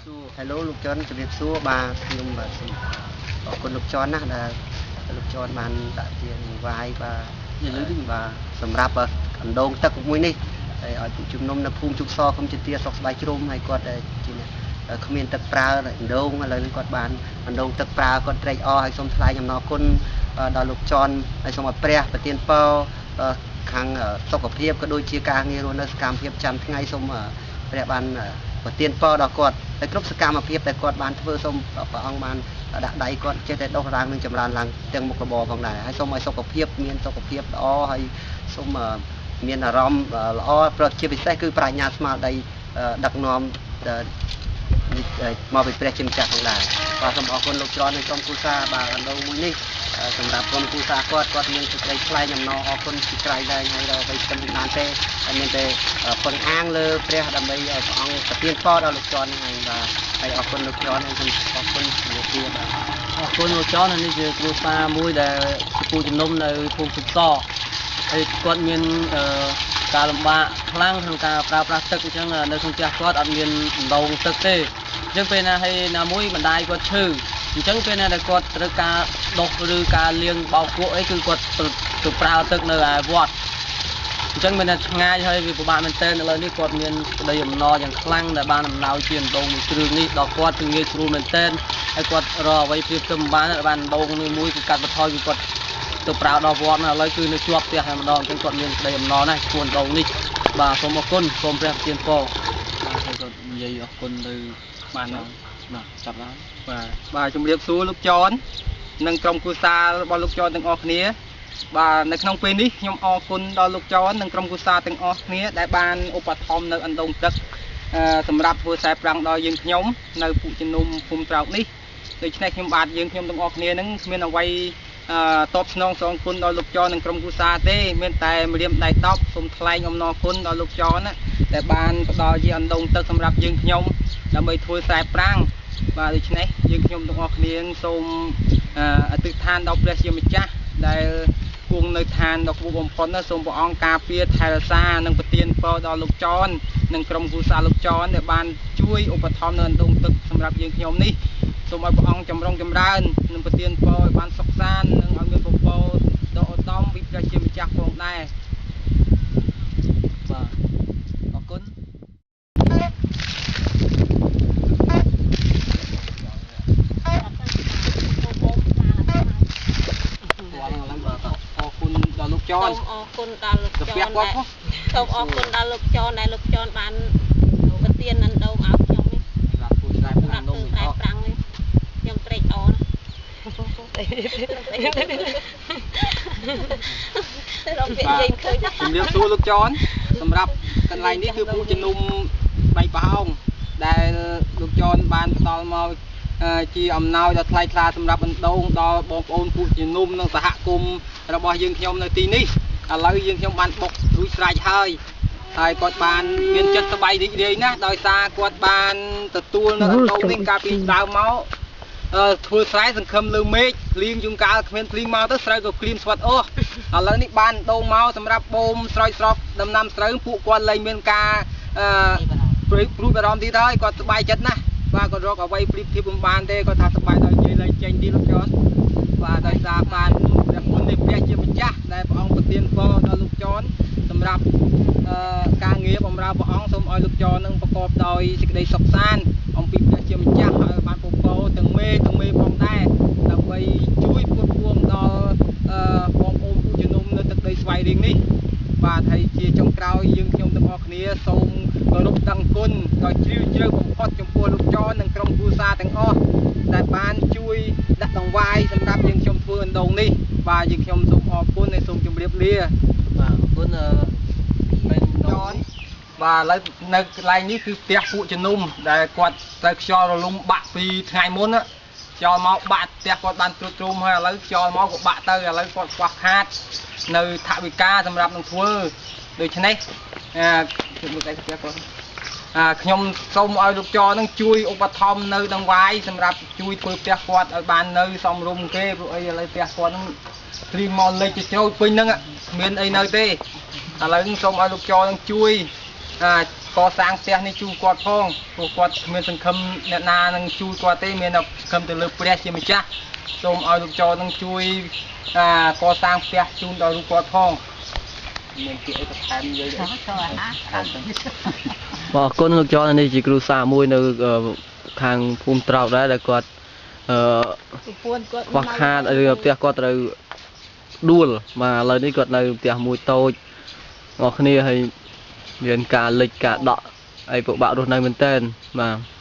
Hello លោកច័ន្ទជំរាបសួរបាទខ្ញុំបាទអរគុណលោកច័ន្ទណាស់ដែលលោកច័ន្ទបានដាក់ទានវាយបាទសម្រាប់អណ្ដូងទឹកមួយនេះហើយឲ្យពួកជំនុំនៅភូមិជុកសខ្ញុំជាទាស្រុកស្បែកជ្រុំហើយគាត់ជាគ្មានទឹកប្រើអណ្ដូងឥឡូវនេះគាត់បានអណ្ដូងទឹកប្រើគាត់ត្រេកអរហើយសូមថ្លែងអំណរគុណដល់លោកច័ន្ទហើយសូមឲ្យព្រះប្រទានពរខាងសុខភាពក៏ដូចជាការងាររស់នៅសកម្មភាពចាំថ្ងៃសូមព្រះបានប្រទានពរដល់គាត់ហើយគ្រប់សកម្មភាពដែលគាត់បានធ្វើសូមព្រះអង្គបានដាក់ដៃគាត់ចេះតែដុសឡើងនិងចម្រើនឡើងទាំងមុខរបរផងដែរហើយសូមឲ្យសុខភាពមានសុខភាពល្អហើយសូមមានអារម្មណ៍ល្អប្រជាពិសេសគឺប្រាជ្ញាស្មារតីដឹកនាំមកពីព្រះជាម្ចាស់ផងដែរបាទសូមអរគុណលោកច្រើននៃក្រុមគ្រួសារបាទអណ្ដូងមួយនេះសម្រាប់ក្រុមគ្រួសារគាត់មានសេចក្តីថ្លែងអំណរអរគុណពីក្រៃលែងហើយដល់ទៅស្ទឹងបានទេមានតែពឹងអាងលើព្រះដើម្បីឲ្យព្រះអង្គប្រទានពរដល់លោកច្រើនហ្នឹងបាទហើយអរគុណលោកច្រើនហើយសូមអរគុណជំរាបលាបាទអរគុណលោកច្រើននេះជាគ្រួសារមួយដែលពូជំនុំនៅភូមិជុកសហើយគាត់មានការលំបាកខ្លាំងក្នុងការប្រើប្រាស់ទឹកអញ្ចឹងនៅក្នុងផ្ទះគាត់អត់មានអណ្ដូងទឹកទេអញ្ចឹងពេលណាហើយណាមួយបណ្ដាយគាត់ឈឺអញ្ចឹងពេលណាដែលគាត់ត្រូវការដុសឬការលាងបោកគក់អីគឺគាត់ទៅប្រើទឹកនៅឯវត្តអញ្ចឹងមានតែឆ្ងាយហើយវាពិបាកមែនទែនឥឡូវនេះគាត់មានក្តីអំណរយ៉ាងខ្លាំងដែលបានអំណោយជាអណ្ដូងមួយគ្រឿងនេះដល់គាត់គឺងាយស្រួលមែនទែនហើយគាត់រកអ្វីព្រៀបផ្ទឹមបានអណ្ដូងនេះមួយគឺកាត់បន្ថយគឺគាត់ទៅប្រើដល់វត្តឥឡូវគឺនៅជាប់ផ្ទះតែម្ដងអញ្ចឹងគាត់មានក្តីអំណរណាស់គួរអណ្ដូងនេះបាទសូមអរគុណសូមព្រះប្រទានពរបាទហើយគាត់និយាយអរគុណទៅបានបាទចាប់បានបាទជំរាបសួរលោកច័ន្ទនិងក្រុមគ្រួសាររបស់លោកច័ន្ទទាំងអស់គ្នាបាទនៅក្នុងពេលនេះខ្ញុំអរគុណដល់លោកច័ន្ទនិងក្រុមគ្រួសារទាំងអស់គ្នាដែលបានឧបត្ថម្ភនៅអណ្ដូងទឹកសម្រាប់ធ្វើខ្សែប្រាំងដល់យើងខ្ញុំនៅភូមិជំនុំភូមិត្រោកនេះដូច្នេះខ្ញុំបាទយើងខ្ញុំទាំងអស់គ្នានឹងគ្មានអ្វីតបស្នងសងគុណដល់លោកច័ន្ទនិងក្រុមគ្រួសារទេមានតែម្រាមដៃតបសូមថ្លែងអំណរគុណដល់លោកច័ន្ទណាដែលបានផ្ដល់ជាអណ្ដូងទឹកសម្រាប់យើងខ្ញុំដើម្បីធ្វើខ្សែប្រាំងបាទដូច្នេះយើងខ្ញុំទាំងអស់គ្នាសូមអធិដ្ឋានដល់ព្រះជាម្ចាស់ដែលគង់នៅឋានដ៏ខ្ពស់បំផុតណាសូមព្រះអង្គការពារថែរក្សានិងប្រទានពរដល់លោកច័ន្ទនិងក្រុមគ្រួសារលោកច័ន្ទដែលបានជួយឧបត្ថម្ភនៅអណ្ដូងទឹកសម្រាប់យើងខ្ញុំនេះសូមឲ្យព្រះអង្គចម្រុងចម្រើននិងប្រទានពរឲ្យបានសុខសាន្តនិងឲ្យមានពពកដ៏ឧត្តមពីព្រះជាម្ចាស់ផងដែរបាទអរគុណដល់លោកច័ន្ទសូមអរគុណដល់លោកច័ន្ទសូមអរគុណដល់លោកច័ន្ទដែលលោកច័ន្ទបានប្រទានអណ្ដូងឲ្យខ្ញុំនេះសម្រាប់គូស្រែប្រាំងនោះប្រាំងនេះខ្ញុំត្រេកអរជំរាបសួរលោកច័ន្ទសម្រាប់កន្លែងនេះគឺភូមិជំនុំបៃប្រហោងដែលលោកច័ន្ទបានផ្ដល់មកជាអំណោយដ៏ថ្លៃថ្លាសម្រាប់អណ្ដូងដល់បងប្អូនភូមិជំនុំនិងសហគមន៍របស់យើងខ្ញុំនៅទីនេះឥឡូវយើងខ្ញុំបានបុករួចស្រេចហើយគាត់បានមានចិត្តសប្បាយរីករាយណាស់ដោយសារគាត់បានទទួលនៅអណ្ដូងនេះកាលពីដើមមកធ្វើស្រែសង្ឃឹមលើមេឃភ្លៀងជួនកាលគ្មានភ្លៀងមកទៅស្រូវក៏ក្លៀមស្វិតឥឡូវនេះបានអណ្ដូងមកសម្រាប់បូមស្រោចស្រពដំណាំស្រូវពួកគាត់លែងមានការព្រួយបារម្ភទៀតហើយគាត់សប្បាយចិត្តណាស់បាទគាត់រកអ្វីព្រៀបធៀបមិនបានទេគាត់ថាសប្បាយដល់និយាយលែងចេញទៀតលោកច័ន្ទបាទដោយសារបានព្រះគុណនៃព្រះជាម្ចាស់ដែលព្រះអង្គប្រទានពរដល់លោកច័ន្ទសម្រាប់ការងារបម្រើព្រះអង្គសូមឲ្យលោកច័ន្ទនឹងប្រកបដោយសេចក្តីសុខសាន្តអំពីព្រះជាម្ចាស់ឲ្យបានពពកទាំងមេផងដែរដើម្បីជួយពុទ្ធពួងដល់បងប្អូនผู้ជំនុំនៅទឹកដីស្វាយរៀងនេះបាទហើយជាចុងក្រោយយើងខ្ញុំទាំងអស់គ្នាសូមគោរពដឹងគុណដ៏ជ្រាលជ្រៅបំផុតចំពោះលោកច័ន្ទនិងក្រុមគ្រួសារទាំងអស់ដែលបានជួយដាក់ដង្វាយសម្រាប់យើងខ្ញុំធ្វើអណ្ដូងនេះបាទយើងខ្ញុំសូមអរគុណហើយសូមជម្រាបលាបាទអរគុណមែនច័ន្ទបាទឥឡូវនៅកន្លែងនេះគឺផ្ទះពួកជំនុំដែលគាត់ត្រូវខ្យល់រលំបាក់ពីថ្ងៃមុនខ្យល់មកបាក់ផ្ទះគាត់បានត្រួតត្រោមហើយឥឡូវខ្យល់មកក៏បាក់ទៅឥឡូវគាត់ខ្វះខាតនៅថវិកាសម្រាប់នឹងធ្វើដូច្នេះខ្ញុំសូមឲ្យលោកច័ន្ទនឹងជួយឧបត្ថម្ភនៅដង្វាយសម្រាប់ជួយធ្វើផ្ទះគាត់ឲ្យបាននៅសមរម្យគេព្រោះអីឥឡូវផ្ទះគាត់នឹងព្រីមកលេខទៅជ្រោចពេញហ្នឹងគ្មានអីនៅទេឥឡូវសូមឲ្យលោកច័ន្ទនឹងជួយ កសាងផ្ទះនេះជួយគាត់ផងព្រោះគាត់គ្មានសង្ឃឹមអ្នកណានឹងជួយគាត់ទេមានតែសង្ឃឹមទៅលើព្រះជាម្ចាស់សូមឲ្យលោកចោនឹងជួយកសាងផ្ទះជូនដល់លោកគាត់ផងមានពាក្យអីបន្ថែមនិយាយទេបាទអរគុណលោកចននេះជាគ្រូសាមួយនៅខាងភូមិត្រោកដែរដែលគាត់ខ្វះខាតឬផ្ទះគាត់ត្រូវដួលបាទឥឡូវនេះគាត់នៅផ្ទះមួយតូចអ្នកគ្នាហើយមានការលិចការដក់ហើយពិបាករស់នៅមែនតើបាទ